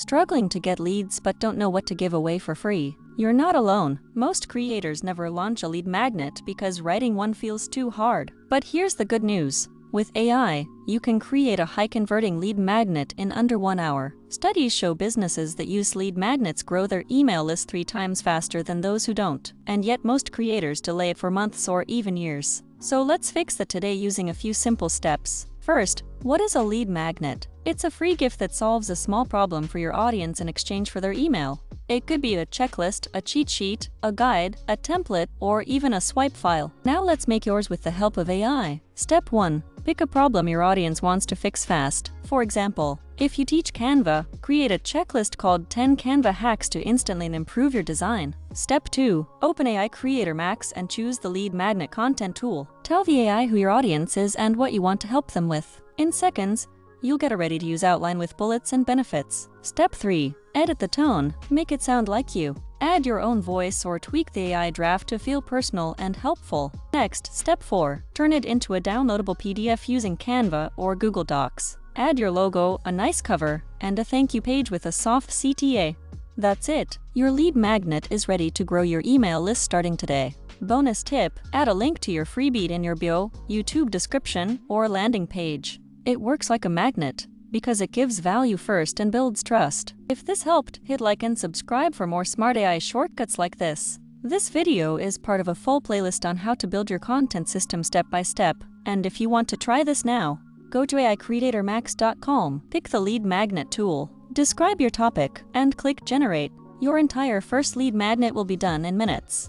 Struggling to get leads but don't know what to give away for free? You're not alone. Most creators never launch a lead magnet because writing one feels too hard. But here's the good news. With AI, you can create a high-converting lead magnet in under 1 hour. Studies show businesses that use lead magnets grow their email list 3 times faster than those who don't. And yet most creators delay it for months or even years. So let's fix that today using a few simple steps. First, what is a lead magnet? It's a free gift that solves a small problem for your audience in exchange for their email. It could be a checklist, a cheat sheet, a guide, a template, or even a swipe file. Now let's make yours with the help of AI. Step 1. Pick a problem your audience wants to fix fast. For example, if you teach Canva, create a checklist called 10 Canva hacks to instantly improve your design. Step 2. Open AI Creator Max and choose the lead magnet content tool. Tell the AI who your audience is and what you want to help them with. In seconds, you'll get a ready-to-use outline with bullets and benefits. Step 3. Edit the tone. Make it sound like you. Add your own voice or tweak the AI draft to feel personal and helpful. Next, step 4. Turn it into a downloadable PDF using Canva or Google Docs. Add your logo, a nice cover, and a thank you page with a soft CTA. That's it. Your lead magnet is ready to grow your email list starting today. Bonus tip: add a link to your freebie in your bio, YouTube description, or landing page. It works like a magnet because it gives value first and builds trust. If this helped, hit like and subscribe for more smart AI shortcuts like this. This video is part of a full playlist on how to build your content system step by step. And if you want to try this now, go to AICreatorMax.com, pick the lead magnet tool, describe your topic, and click generate. Your entire first lead magnet will be done in minutes.